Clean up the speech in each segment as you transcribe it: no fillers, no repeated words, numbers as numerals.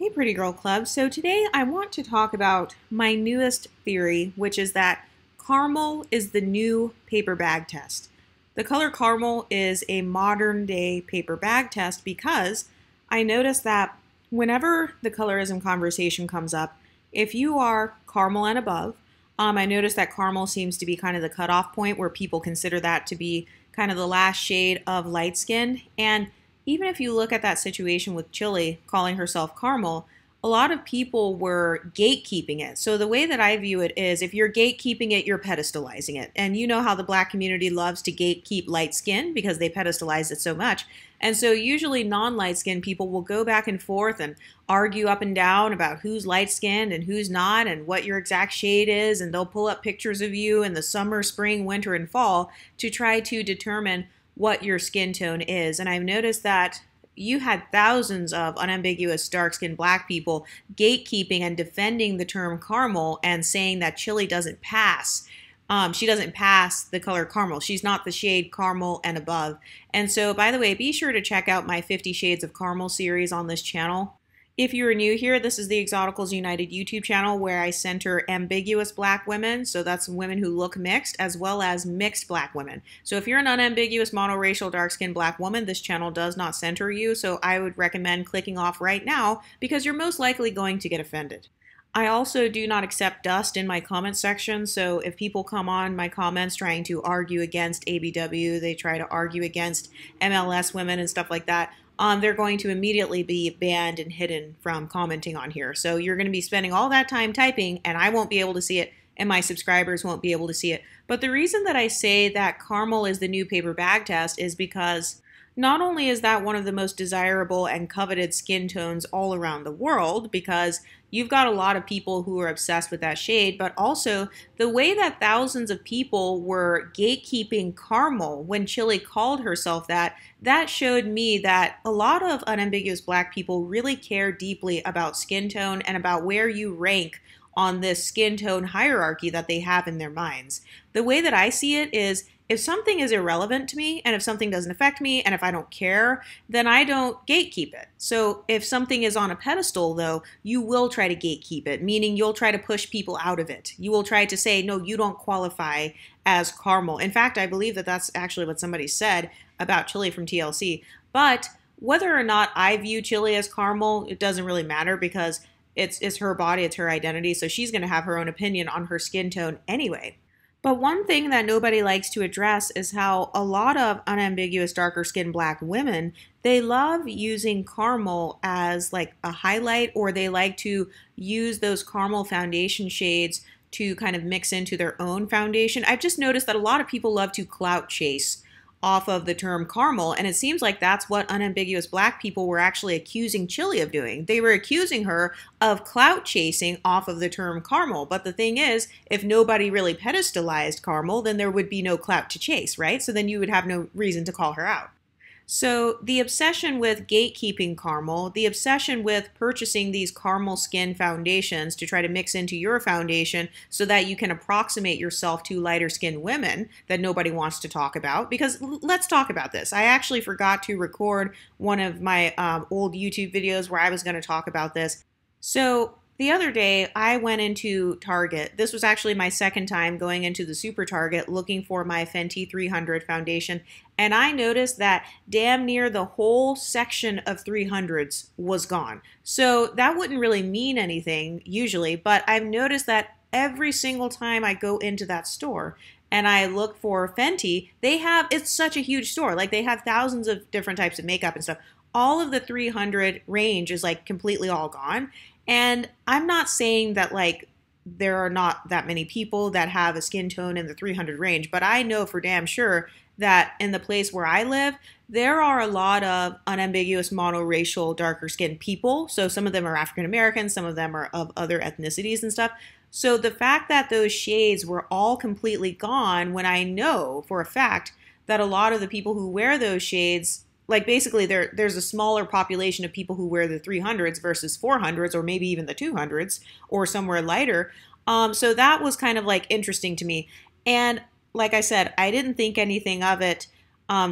Hey, Pretty Girl Club. So today I want to talk about my newest theory, which is that caramel is the new paper bag test. The color caramel is a modern day paper bag test because I noticed that whenever the colorism conversation comes up, if you are caramel and above, I noticed that caramel seems to be kind of the cutoff point where people consider that to be kind of the last shade of light skin. And even if you look at that situation with Chili calling herself caramel, a lot of people were gatekeeping it. So the way that I view it is if you're gatekeeping it, you're pedestalizing it. And you know how the black community loves to gatekeep light skin because they pedestalize it so much. And so usually non-light skinned people will go back and forth and argue up and down about who's light skinned and who's not and what your exact shade is. And they'll pull up pictures of you in the summer, spring, winter, and fall to try to determine what your skin tone is. And I've noticed that you had thousands of unambiguous dark-skinned black people gatekeeping and defending the term caramel and saying that Chili doesn't pass. She doesn't pass the color caramel. She's not the shade caramel and above. And so, by the way, be sure to check out my 50 Shades of Caramel series on this channel. If you are new here, this is the Exoticals United YouTube channel where I center ambiguous black women, so that's women who look mixed, as well as mixed black women. So if you're an unambiguous monoracial dark-skinned black woman, this channel does not center you, so I would recommend clicking off right now because you're most likely going to get offended. I also do not accept dust in my comment section, so if people come on my comments trying to argue against ABW, they try to argue against MLS women and stuff like that, they're going to immediately be banned and hidden from commenting on here. So you're going to be spending all that time typing and I won't be able to see it and my subscribers won't be able to see it. But the reason that I say that caramel is the new paper bag test is because not only is that one of the most desirable and coveted skin tones all around the world, because you've got a lot of people who are obsessed with that shade, but also the way that thousands of people were gatekeeping caramel when Chili called herself that, that showed me that a lot of unambiguous black people really care deeply about skin tone and about where you rank on this skin tone hierarchy that they have in their minds. The way that I see it is if something is irrelevant to me and if something doesn't affect me and if I don't care, then I don't gatekeep it. So if something is on a pedestal though, you will try to gatekeep it, meaning you'll try to push people out of it. You will try to say, no, you don't qualify as caramel. In fact, I believe that that's actually what somebody said about Chili from TLC. But whether or not I view Chili as caramel, it doesn't really matter because it's her body, it's her identity. So she's going to have her own opinion on her skin tone anyway. But one thing that nobody likes to address is how a lot of unambiguous darker skinned black women, they love using caramel as like a highlight, or they like to use those caramel foundation shades to kind of mix into their own foundation. I've just noticed that a lot of people love to clout chase off of the term caramel, and it seems like that's what unambiguous black people were actually accusing Chili of doing. They were accusing her of clout chasing off of the term caramel, but the thing is, if nobody really pedestalized caramel, then there would be no clout to chase, right? So then you would have no reason to call her out. So the obsession with gatekeeping caramel, the obsession with purchasing these caramel skin foundations to try to mix into your foundation so that you can approximate yourself to lighter skinned women that nobody wants to talk about. Because let's talk about this. I actually forgot to record one of my old YouTube videos where I was going to talk about this. So the other day, I went into Target. This was actually my second time going into the Super Target looking for my Fenty 300 foundation, and I noticed that damn near the whole section of 300s was gone. So that wouldn't really mean anything usually, but I've noticed that every single time I go into that store and I look for Fenty, it's such a huge store. Like they have thousands of different types of makeup and stuff. All of the 300 range is like completely all gone. And I'm not saying that like there are not that many people that have a skin tone in the 300 range, but I know for damn sure that in the place where I live, there are a lot of unambiguous monoracial darker skinned people. So some of them are African American, some of them are of other ethnicities and stuff. So the fact that those shades were all completely gone when I know for a fact that a lot of the people who wear those shades, like basically there's a smaller population of people who wear the 300s versus 400s or maybe even the 200s or somewhere lighter. So that was kind of like interesting to me. And like I said, I didn't think anything of it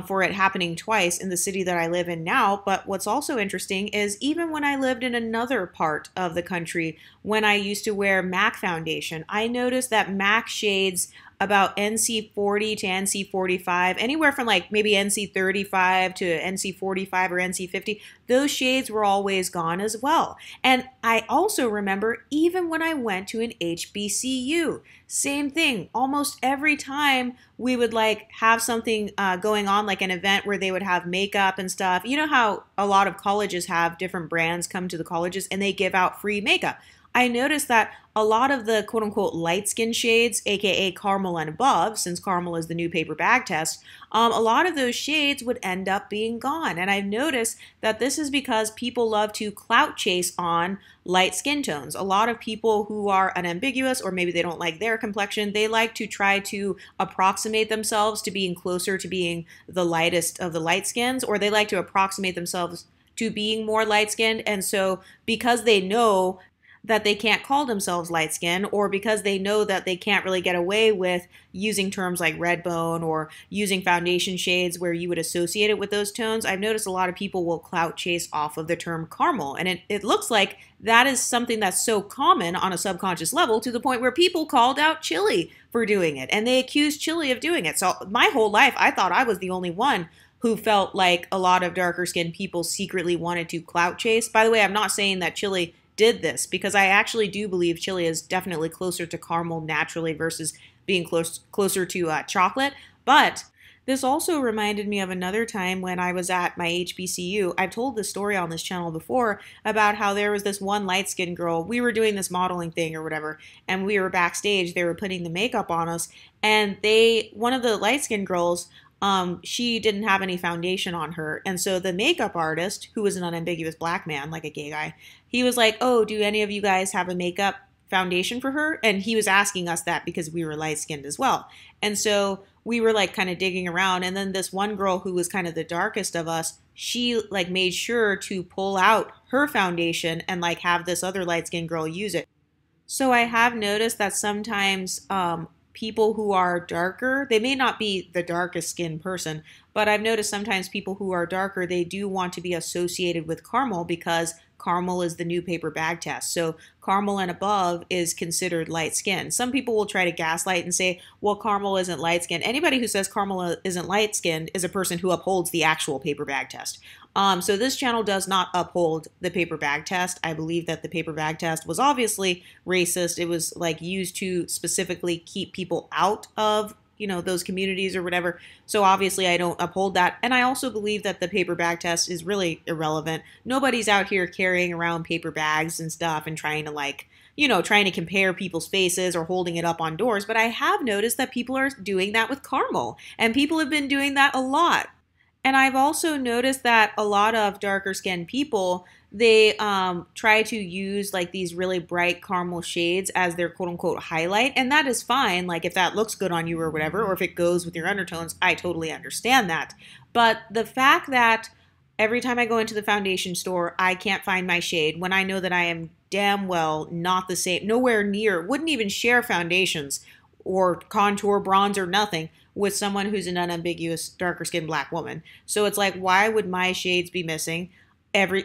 for it happening twice in the city that I live in now. But what's also interesting is even when I lived in another part of the country, when I used to wear MAC foundation, I noticed that MAC shades about NC40 to NC45, anywhere from like maybe NC35 to NC45 or NC50, those shades were always gone as well. And I also remember even when I went to an HBCU, same thing. Almost every time we would like have something going on, like an event where they would have makeup and stuff. You know how a lot of colleges have different brands come to the colleges and they give out free makeup. I noticed that a lot of the quote unquote light skin shades, aka caramel and above, since caramel is the new paper bag test, a lot of those shades would end up being gone. And I've noticed that this is because people love to clout chase on light skin tones. A lot of people who are unambiguous, or maybe they don't like their complexion, they like to try to approximate themselves to being closer to being the lightest of the light skins, or they like to approximate themselves to being more light skinned. And so because they know that they can't call themselves light skin, or because they know that they can't really get away with using terms like red bone or using foundation shades where you would associate it with those tones, I've noticed a lot of people will clout chase off of the term caramel. And it looks like that is something that's so common on a subconscious level to the point where people called out Chili for doing it, and they accused Chili of doing it. So my whole life, I thought I was the only one who felt like a lot of darker skinned people secretly wanted to clout chase. By the way, I'm not saying that Chili did this, because I actually do believe Chili is definitely closer to caramel naturally versus being closer to chocolate. But this also reminded me of another time when I was at my HBCU. I've told this story on this channel before about how there was this one light-skinned girl. We were doing this modeling thing or whatever, and we were backstage. They were putting the makeup on us, and one of the light-skinned girls, she didn't have any foundation on her. And so the makeup artist, who was an unambiguous black man, like a gay guy, he was like, oh, do any of you guys have a makeup foundation for her? And he was asking us that because we were light skinned as well. And so we were like kind of digging around. And then this one girl who was kind of the darkest of us, she like made sure to pull out her foundation and like have this other light skinned girl use it. So I have noticed that sometimes, people who are darker, they may not be the darkest skinned person, but I've noticed sometimes people who are darker, they do want to be associated with caramel because caramel is the new paper bag test. So caramel and above is considered light skin. Some people will try to gaslight and say, well, caramel isn't light skin. Anybody who says caramel isn't light skinned is a person who upholds the actual paper bag test. So this channel does not uphold the paper bag test. I believe that the paper bag test was obviously racist. It was like used to specifically keep people out of, you know, those communities or whatever. So obviously I don't uphold that. And I also believe that the paper bag test is really irrelevant. Nobody's out here carrying around paper bags and stuff and trying to like, you know, trying to compare people's faces or holding it up on doors. But I have noticed that people are doing that with caramel, and people have been doing that a lot. And I've also noticed that a lot of darker skinned people, they try to use like these really bright caramel shades as their quote unquote highlight. And that is fine. Like if that looks good on you or whatever, or if it goes with your undertones, I totally understand that. But the fact that every time I go into the foundation store, I can't find my shade when I know that I am damn well not the same, nowhere near, wouldn't even share foundations or contour, bronze, or nothing with someone who's an unambiguous darker skinned black woman. So it's like, why would my shades be missing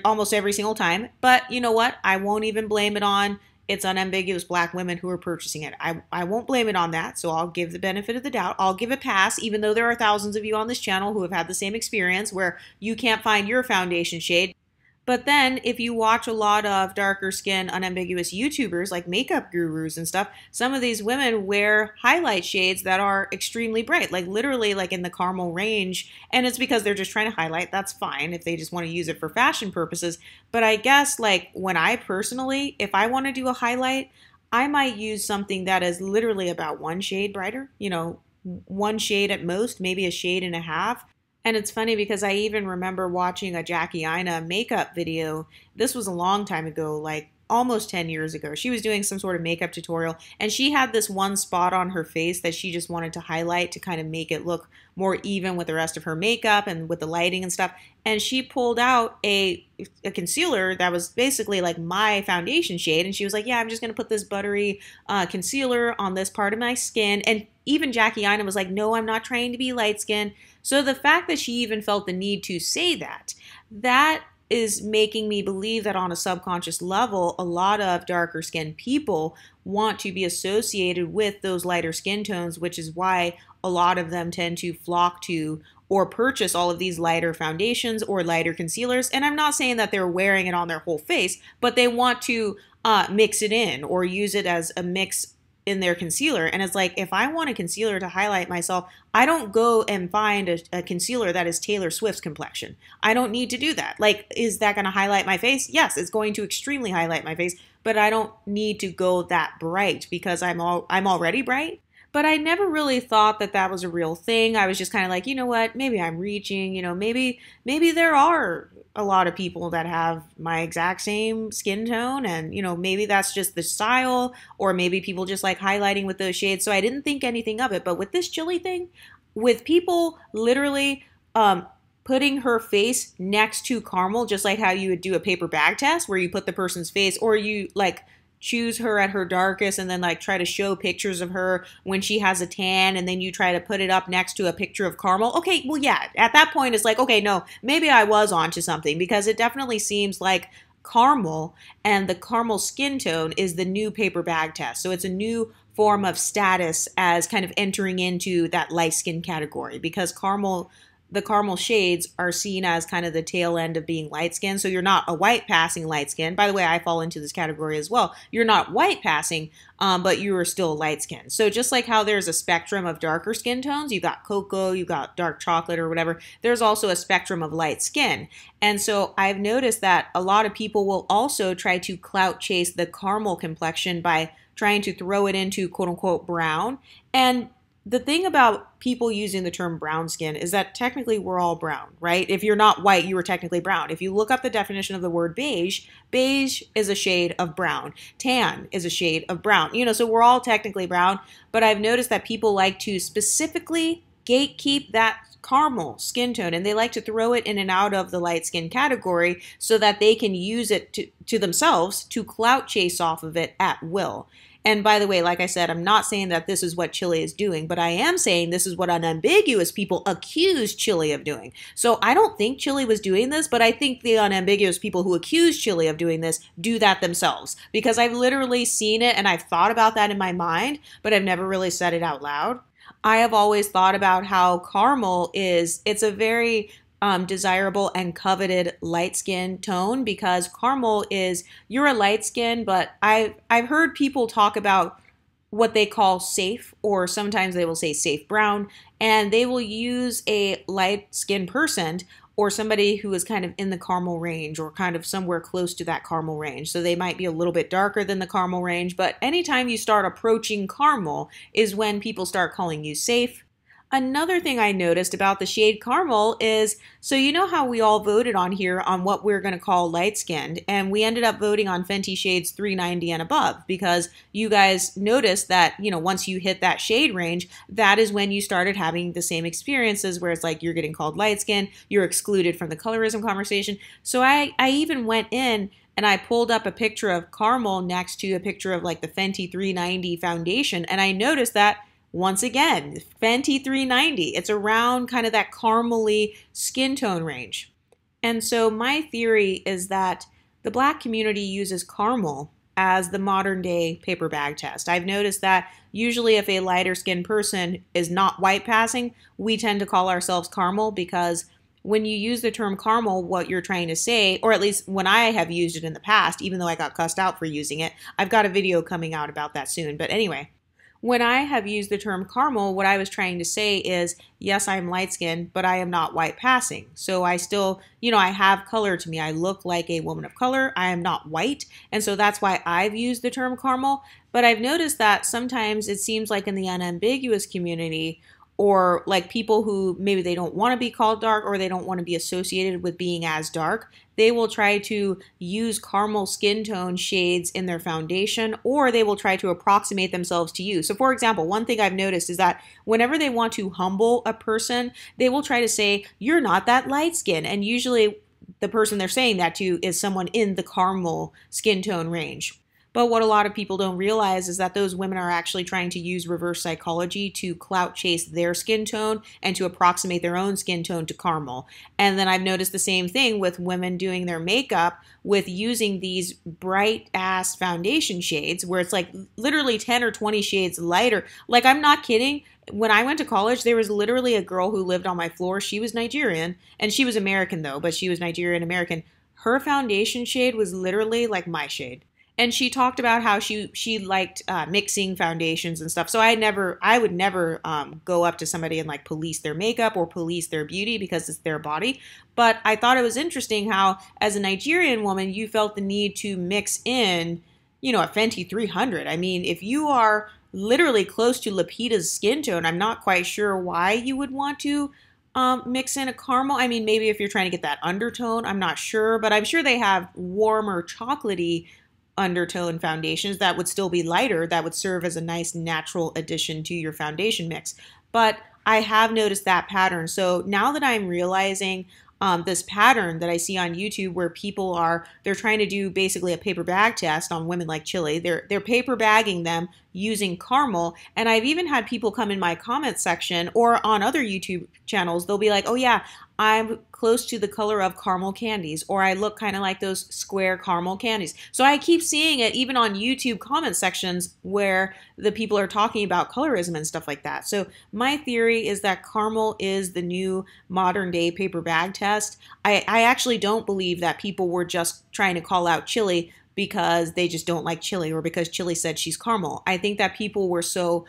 almost every single time? But you know what? I won't even blame it on it's unambiguous black women who are purchasing it. I won't blame it on that. So I'll give the benefit of the doubt. I'll give a pass, even though there are thousands of you on this channel who have had the same experience where you can't find your foundation shade. But then if you watch a lot of darker skin unambiguous YouTubers like makeup gurus and stuff, some of these women wear highlight shades that are extremely bright, like literally like in the caramel range. And it's because they're just trying to highlight. That's fine if they just want to use it for fashion purposes. But I guess like when I personally, if I want to do a highlight, I might use something that is literally about one shade brighter, you know, one shade at most, maybe a shade and a half. And it's funny because I even remember watching a Jackie Aina makeup video, this was a long time ago, like almost 10 years ago. She was doing some sort of makeup tutorial, and she had this one spot on her face that she just wanted to highlight to kind of make it look more even with the rest of her makeup and with the lighting and stuff. And she pulled out a concealer that was basically like my foundation shade, and she was like, yeah, I'm just gonna put this buttery concealer on this part of my skin. And even Jackie Aina was like, no, I'm not trying to be light skinned. So the fact that she even felt the need to say that is making me believe that on a subconscious level, a lot of darker skinned people want to be associated with those lighter skin tones, which is why a lot of them tend to flock to or purchase all of these lighter foundations or lighter concealers. And I'm not saying that they're wearing it on their whole face, but they want to mix it in or use it as a mix in their concealer. And it's like, if I want a concealer to highlight myself, I don't go and find a concealer that is Taylor Swift's complexion. I don't need to do that. Like, is that going to highlight my face? Yes, it's going to extremely highlight my face, but I don't need to go that bright because I'm already bright. But I never really thought that that was a real thing. I was just kind of like, you know what, maybe I'm reaching, maybe there are a lot of people that have my exact same skin tone, and maybe that's just the style, or maybe people just like highlighting with those shades. So I didn't think anything of it. But with this Chilli thing, with people literally putting her face next to caramel, just like how you would do a paper bag test where you put the person's face, or you like choose her at her darkest and then like try to show pictures of her when she has a tan, and then you try to put it up next to a picture of caramel. Okay, well, yeah, at that point it's like, okay, no, maybe I was onto something, because it definitely seems like caramel and the caramel skin tone is the new paper bag test. So it's a new form of status as kind of entering into that light skin category, because the caramel shades are seen as kind of the tail end of being light skin. So you're not a white passing light skin. By the way, I fall into this category as well. You're not white passing, but you are still light skin. So just like how there's a spectrum of darker skin tones, you got cocoa, you got dark chocolate or whatever, there's also a spectrum of light skin. And so I've noticed that a lot of people will also try to clout chase the caramel complexion by trying to throw it into quote unquote brown. And the thing about people using the term brown skin is that technically we're all brown, right? If you're not white, you are technically brown. If you look up the definition of the word beige, beige is a shade of brown. Tan is a shade of brown. So we're all technically brown, but I've noticed that people like to specifically gatekeep that caramel skin tone, and they like to throw it in and out of the light skin category so that they can use it to themselves to clout chase off of it at will. And by the way, like I said, I'm not saying that this is what Chilli is doing, but I am saying this is what unambiguous people accuse Chilli of doing. So I don't think Chilli was doing this, but I think the unambiguous people who accuse Chilli of doing this do that themselves, because I've literally seen it and I've thought about that in my mind, but I've never really said it out loud. I have always thought about how caramel it's a very desirable and coveted light skin tone, because caramel is, you're a light skin, but I've heard people talk about what they call safe, or sometimes they will say safe brown, and they will use a light skinned person or somebody who is kind of in the caramel range or kind of somewhere close to that caramel range. So they might be a little bit darker than the caramel range, but anytime you start approaching caramel is when people start calling you safe. Another thing I noticed about the shade caramel is, so you know how we all voted on here on what we're going to call light skinned, and we ended up voting on Fenty shades 390 and above, because you guys noticed that, once you hit that shade range, that is when you started having the same experiences where it's like you're getting called light skin, you're excluded from the colorism conversation. So I even went in and I pulled up a picture of caramel next to a picture of like the Fenty 390 foundation, and I noticed that once again, Fenty 390, it's around kind of that caramely skin tone range. And so my theory is that the Black community uses caramel as the modern day paper bag test. I've noticed that usually if a lighter skinned person is not white passing, we tend to call ourselves caramel, because when you use the term caramel, what you're trying to say, or at least when I have used it in the past, even though I got cussed out for using it, I've got a video coming out about that soon. But anyway, when I have used the term caramel, what I was trying to say is, yes, I'm light skinned, but I am not white passing. So I still, I have color to me. I look like a woman of color. I am not white. And so that's why I've used the term caramel. But I've noticed that sometimes it seems like in the unambiguous community, or like people who maybe they don't want to be called dark or they don't want to be associated with being as dark, they will try to use caramel skin tone shades in their foundation, or they will try to approximate themselves to you. So for example, one thing I've noticed is that whenever they want to humble a person, they will try to say, you're not that light skin. And usually the person they're saying that to is someone in the caramel skin tone range. But what a lot of people don't realize is that those women are actually trying to use reverse psychology to clout chase their skin tone and to approximate their own skin tone to caramel. And then I've noticed the same thing with women doing their makeup with using these bright ass foundation shades where it's like literally 10 or 20 shades lighter. Like, I'm not kidding. When I went to college, there was literally a girl who lived on my floor. She was Nigerian, and she was American though, but she was Nigerian American. Her foundation shade was literally like my shade. And she talked about how she liked mixing foundations and stuff. So I would never go up to somebody and like police their makeup or police their beauty because it's their body. But I thought it was interesting how, as a Nigerian woman, you felt the need to mix in, a Fenty 300. I mean, if you are literally close to Lupita's skin tone, I'm not quite sure why you would want to mix in a caramel. I mean, maybe if you're trying to get that undertone, I'm not sure. But I'm sure they have warmer, chocolatey undertone foundations that would still be lighter, that would serve as a nice natural addition to your foundation mix. But I have noticed that pattern. So now that I'm realizing this pattern that I see on YouTube where they're trying to do basically a paper bag test on women like Chili. They're paper bagging them using caramel. And I've even had people come in my comment section or on other YouTube channels. They'll be like, oh yeah, I'm close to the color of caramel candies, or I look kind of like those square caramel candies. So I keep seeing it even on YouTube comment sections where the people are talking about colorism and stuff like that. So my theory is that caramel is the new modern day paper bag test. I actually don't believe that people were just trying to call out Chili because they just don't like Chili or because Chili said she's caramel. I think that people were so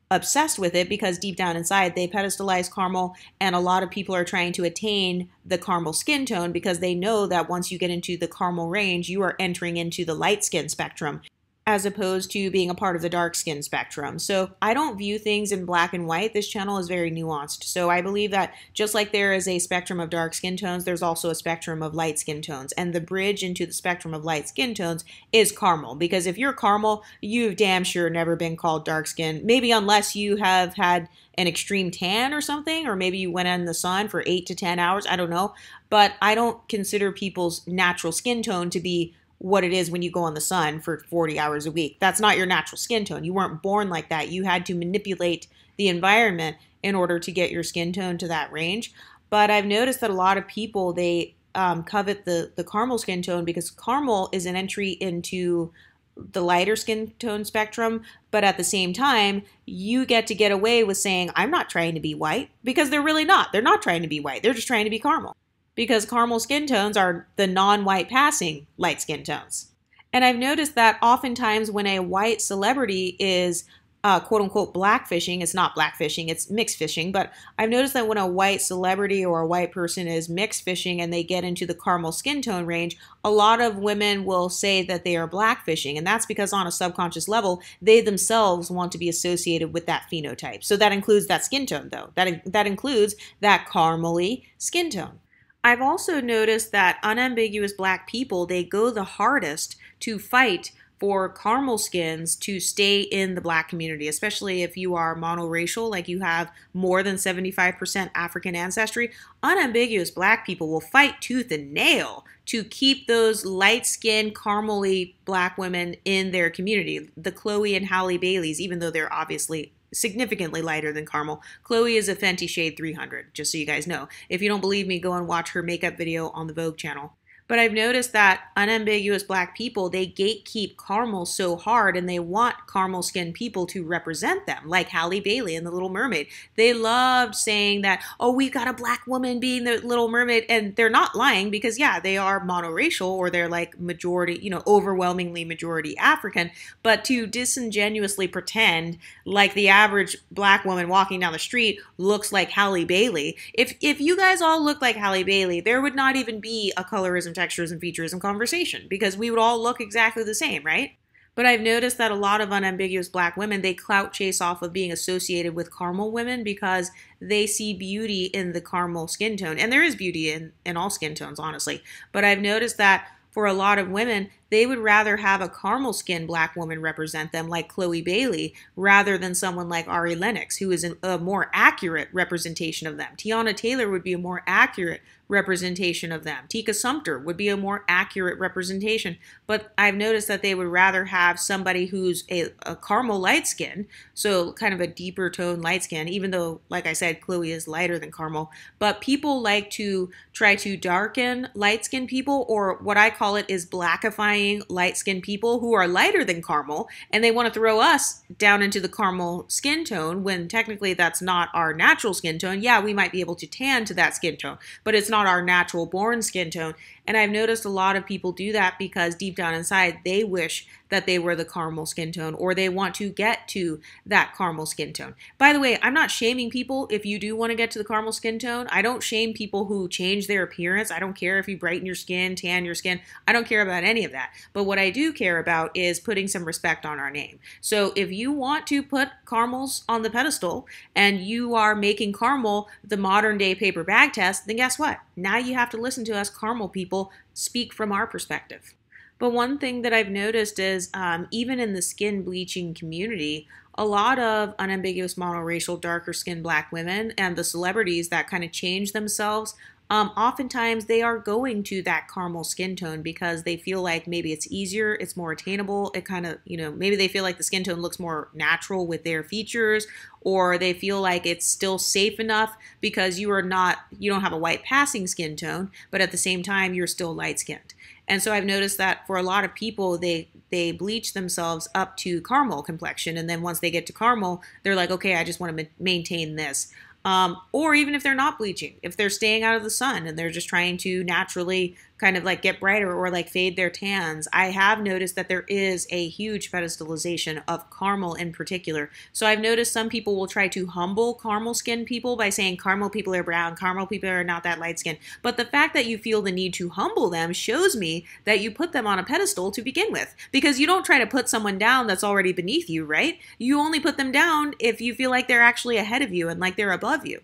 obsessed with it because deep down inside they pedestalize caramel, and a lot of people are trying to attain the caramel skin tone because they know that once you get into the caramel range, you are entering into the light skin spectrum as opposed to being a part of the dark skin spectrum. So I don't view things in black and white. This channel is very nuanced. So I believe that just like there is a spectrum of dark skin tones, there's also a spectrum of light skin tones. And the bridge into the spectrum of light skin tones is caramel. Because if you're caramel, you've damn sure never been called dark skin. Maybe unless you have had an extreme tan or something, or maybe you went in the sun for 8 to 10 hours. I don't know. But I don't consider people's natural skin tone to be what it is when you go in the sun for 40 hours a week. That's not your natural skin tone. You weren't born like that. You had to manipulate the environment in order to get your skin tone to that range. But I've noticed that a lot of people, they covet the caramel skin tone because caramel is an entry into the lighter skin tone spectrum. But at the same time, you get away with saying, I'm not trying to be white, because they're really not. They're not trying to be white. They're just trying to be caramel. Because caramel skin tones are the non-white passing light skin tones. And I've noticed that oftentimes when a white celebrity is quote unquote blackfishing, it's not blackfishing, it's mixed fishing, but I've noticed that when a white celebrity or a white person is mixed fishing and they get into the caramel skin tone range, a lot of women will say that they are blackfishing. And that's because on a subconscious level, they themselves want to be associated with that phenotype. So that includes that skin tone though. That includes that caramely skin tone. I've also noticed that unambiguous black people, they go the hardest to fight for caramel skins to stay in the black community, especially if you are monoracial, like you have more than 75% African ancestry. Unambiguous black people will fight tooth and nail to keep those light-skinned, caramely black women in their community. The Chloe and Halle Baileys, even though they're obviously significantly lighter than caramel. Chloe is a Fenty shade 300, just so you guys know. If you don't believe me, go and watch her makeup video on the Vogue channel. But I've noticed that unambiguous black people, they gatekeep caramel so hard, and they want caramel skinned people to represent them, like Halle Bailey in The Little Mermaid. They loved saying that, oh, we've got a black woman being the Little Mermaid, and they're not lying because, yeah, they are monoracial, or they're like majority, overwhelmingly majority African, but to disingenuously pretend like the average black woman walking down the street looks like Halle Bailey. If you guys all look like Halle Bailey, there would not even be a colorism, textures, and features in conversation, because we would all look exactly the same, right? But I've noticed that a lot of unambiguous black women, they clout chase off of being associated with caramel women because they see beauty in the caramel skin tone. And there is beauty in all skin tones, honestly. But I've noticed that for a lot of women, they would rather have a caramel skinned black woman represent them, like Chloe Bailey, rather than someone like Ari Lennox, who is a more accurate representation of them. Tiana Taylor would be a more accurate representation of them. Tika Sumpter would be a more accurate representation. But I've noticed that they would rather have somebody who's a caramel light skin, so kind of a deeper tone light skin, even though, like I said, Chloe is lighter than caramel. But people like to try to darken light skin people, or what I call it is blackifying light-skinned people who are lighter than caramel, and they want to throw us down into the caramel skin tone when technically that's not our natural skin tone. Yeah, we might be able to tan to that skin tone, but it's not our natural born skin tone. And I've noticed a lot of people do that because deep down inside, they wish that they were the caramel skin tone, or they want to get to that caramel skin tone. By the way, I'm not shaming people if you do want to get to the caramel skin tone. I don't shame people who change their appearance. I don't care if you brighten your skin, tan your skin. I don't care about any of that. But what I do care about is putting some respect on our name. So if you want to put caramels on the pedestal and you are making caramel the modern day paper bag test, then guess what? Now you have to listen to us caramel people speak from our perspective. But one thing that I've noticed is even in the skin bleaching community, a lot of unambiguous monoracial darker skinned black women and the celebrities that kind of change themselves, oftentimes they are going to that caramel skin tone because they feel like maybe it's easier, it's more attainable, it kind of, maybe they feel like the skin tone looks more natural with their features, or they feel like it's still safe enough because you don't have a white passing skin tone, but at the same time, you're still light skinned. And so I've noticed that for a lot of people, they bleach themselves up to caramel complexion. And then once they get to caramel, they're like, okay, I just want to maintain this. Or even if they're not bleaching, if they're staying out of the sun and they're just trying to naturally kind of like get brighter or like fade their tans, I have noticed that there is a huge pedestalization of caramel in particular. So I've noticed some people will try to humble caramel skin people by saying caramel people are brown, caramel people are not that light skin. But the fact that you feel the need to humble them shows me that you put them on a pedestal to begin with, because you don't try to put someone down that's already beneath you, right? You only put them down if you feel like they're actually ahead of you and like they're above you.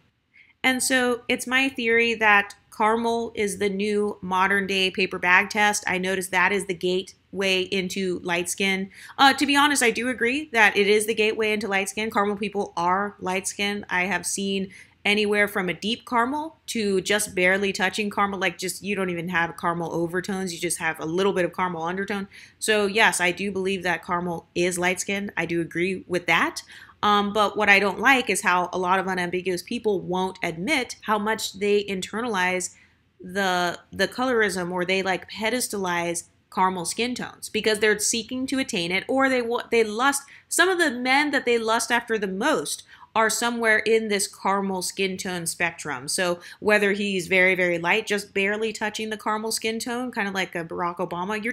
And so it's my theory that caramel is the new modern day paper bag test. I noticed that is the gateway into light skin. To be honest, I do agree that it is the gateway into light skin. Caramel people are light skin. I have seen anywhere from a deep caramel to just barely touching caramel, like just you don't even have caramel overtones, you just have a little bit of caramel undertone. So yes, I do believe that caramel is light skin. I do agree with that. But what I don't like is how a lot of unambiguous people won't admit how much they internalize the colorism, or they like pedestalize caramel skin tones because they're seeking to attain it, or they lust. Some of the men that they lust after the most are somewhere in this caramel skin tone spectrum. So whether he's very, very light, just barely touching the caramel skin tone, kind of like a Barack Obama,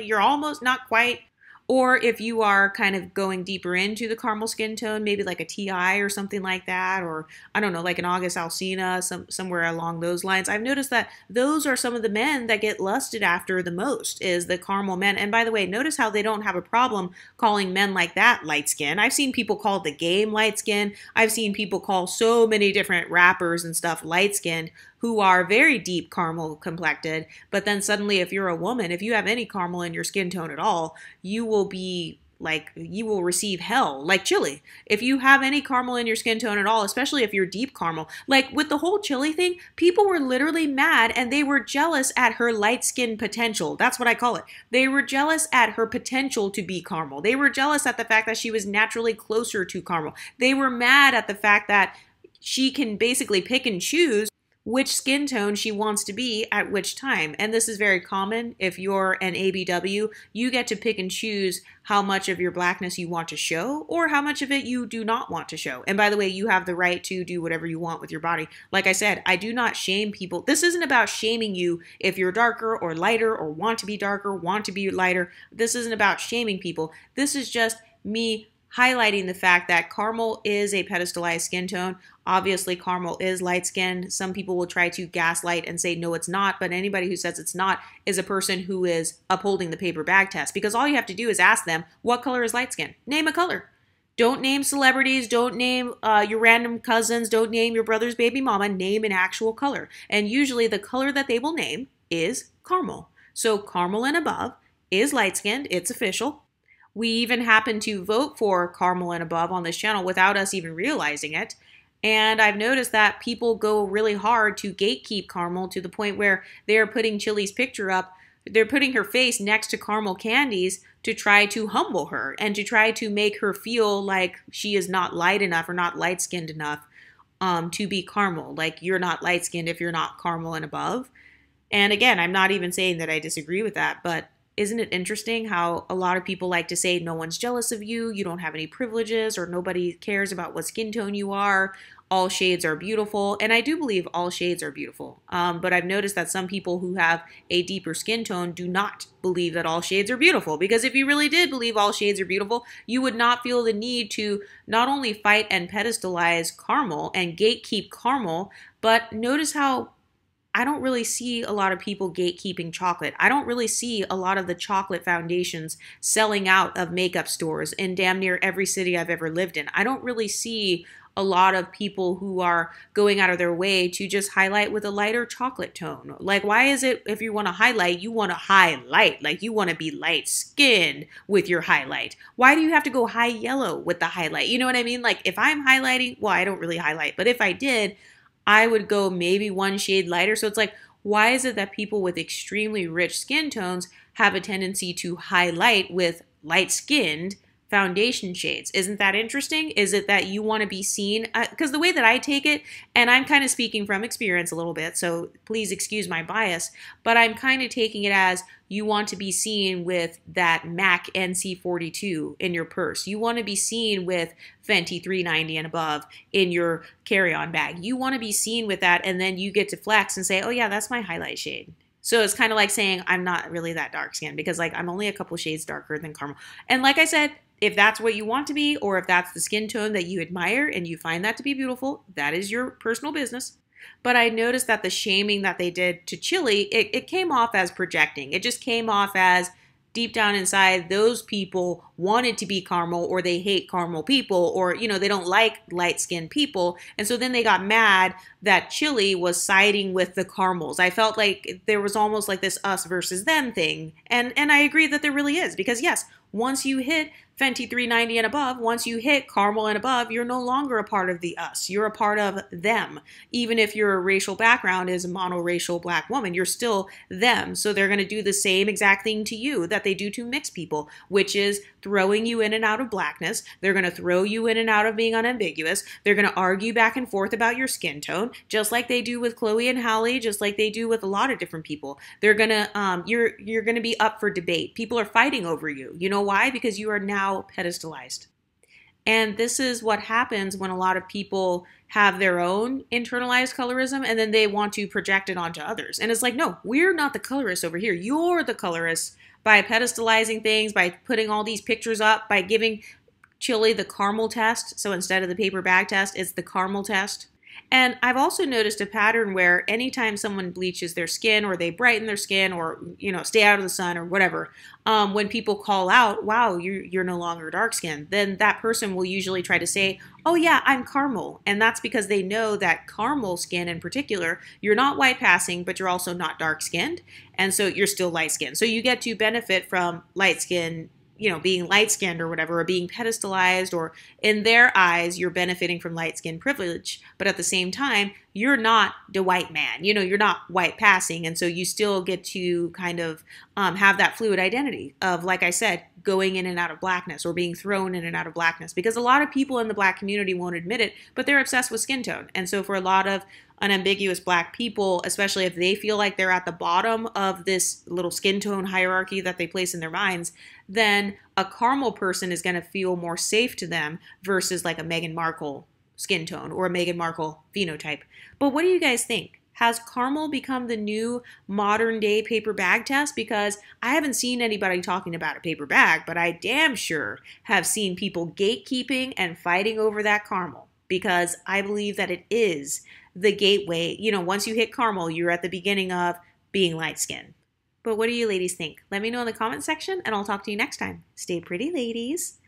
you're almost, not quite. Or if you are kind of going deeper into the caramel skin tone, maybe like a TI or something like that, or I don't know, like an August Alsina, somewhere along those lines. I've noticed that those are some of the men that get lusted after the most, is the caramel men. And by the way, notice how they don't have a problem calling men like that light skin. I've seen people call the game light skin. I've seen people call so many different rappers and stuff light skinned who are very deep caramel complected. But then suddenly, if you're a woman, if you have any caramel in your skin tone at all, you will receive hell, like Chili. If you have any caramel in your skin tone at all, especially if you're deep caramel, like with the whole Chili thing, people were literally mad and they were jealous at her light skin potential. That's what I call it. They were jealous at her potential to be caramel. They were jealous at the fact that she was naturally closer to caramel. They were mad at the fact that she can basically pick and choose which skin tone she wants to be at which time. And this is very common. If you're an ABW, you get to pick and choose how much of your blackness you want to show or how much of it you do not want to show. And by the way, you have the right to do whatever you want with your body. Like I said, I do not shame people. This isn't about shaming you if you're darker or lighter or want to be darker, want to be lighter. This isn't about shaming people. This is just me highlighting the fact that caramel is a pedestalized skin tone. Obviously, caramel is light skinned. Some people will try to gaslight and say, no, it's not. But anybody who says it's not is a person who is upholding the paper bag test, because all you have to do is ask them, what color is light skin? Name a color. Don't name celebrities. Don't name your random cousins. Don't name your brother's baby mama. Name an actual color. And usually the color that they will name is caramel. So caramel and above is light skinned. It's official. We even happen to vote for caramel and above on this channel without us even realizing it. And I've noticed that people go really hard to gatekeep caramel to the point where they're putting Chili's picture up. They're putting her face next to caramel candies to try to humble her and to try to make her feel like she is not light enough or not light-skinned enough to be caramel. Like, you're not light-skinned if you're not caramel and above. And again, I'm not even saying that I disagree with that, but isn't it interesting how a lot of people like to say no one's jealous of you, you don't have any privileges, or nobody cares about what skin tone you are, all shades are beautiful. And I do believe all shades are beautiful. But I've noticed that some people who have a deeper skin tone do not believe that all shades are beautiful. Because if you really did believe all shades are beautiful, you would not feel the need to not only fight and pedestalize caramel and gatekeep caramel, but notice how I don't really see a lot of people gatekeeping chocolate. I don't really see a lot of the chocolate foundations selling out of makeup stores in damn near every city I've ever lived in. I don't really see a lot of people who are going out of their way to just highlight with a lighter chocolate tone. Like, why is it if you want to highlight, you want to highlight, like you want to be light skinned with your highlight? Why do you have to go high yellow with the highlight? You know what I mean? Like, if I'm highlighting, well, I don't really highlight, but if I did, I would go maybe one shade lighter. So it's like, why is it that people with extremely rich skin tones have a tendency to highlight with light-skinned foundation shades? Isn't that interesting? Is it that you want to be seen? Because the way that I take it, and I'm kind of speaking from experience a little bit, so please excuse my bias, but I'm kind of taking it as you want to be seen with that MAC NC42 in your purse. You want to be seen with Fenty 390 and above in your carry-on bag. You want to be seen with that, and then you get to flex and say, oh yeah, that's my highlight shade. So it's kind of like saying I'm not really that dark skinned because like I'm only a couple shades darker than caramel. And like I said, if that's what you want to be, or if that's the skin tone that you admire and you find that to be beautiful, that is your personal business. But I noticed that the shaming that they did to Chili, it came off as projecting. It just came off as deep down inside, those people wanted to be caramel, or they hate caramel people, or, you know, they don't like light-skinned people. And so then they got mad that Chili was siding with the caramels. I felt like there was almost like this us versus them thing. And I agree that there really is, because yes, once you hit Fenty 390 and above, once you hit caramel and above, you're no longer a part of the us. You're a part of them. Even if your racial background is a monoracial black woman, you're still them. So they're going to do the same exact thing to you that they do to mixed people, which is throwing you in and out of blackness. They're going to throw you in and out of being unambiguous. They're going to argue back and forth about your skin tone, just like they do with Chloe and Halle, just like they do with a lot of different people. They're going to, you're going to be up for debate. People are fighting over you. You know why? Because you are now pedestalized. And this is what happens when a lot of people have their own internalized colorism and then they want to project it onto others. And it's like, no, we're not the colorists over here. You're the colorists by pedestalizing things, by putting all these pictures up, by giving Chili the caramel test. So instead of the paper bag test, it's the caramel test. And I've also noticed a pattern where anytime someone bleaches their skin or they brighten their skin or, you know, stay out of the sun or whatever, when people call out, wow, you're no longer dark skinned, then that person will usually try to say, oh yeah, I'm caramel. And that's because they know that caramel skin in particular, you're not white passing, but you're also not dark skinned. And so you're still light skinned. So you get to benefit from light skin, you know, being light-skinned or whatever, or being pedestalized, or in their eyes, you're benefiting from light-skin privilege. But at the same time, you're not the white man. You know, you're not white passing. And so you still get to kind of have that fluid identity of, like I said, going in and out of blackness or being thrown in and out of blackness. Because a lot of people in the black community won't admit it, but they're obsessed with skin tone. And so for a lot of unambiguous black people, especially if they feel like they're at the bottom of this little skin tone hierarchy that they place in their minds, then a caramel person is going to feel more safe to them versus like a Meghan Markle skin tone or a Meghan Markle phenotype. But what do you guys think? Has caramel become the new modern day paper bag test? Because I haven't seen anybody talking about a paper bag, but I damn sure have seen people gatekeeping and fighting over that caramel, because I believe that it is the gateway. You know, once you hit caramel, you're at the beginning of being light skinned. But what do you ladies think? Let me know in the comment section, and I'll talk to you next time. Stay pretty, ladies.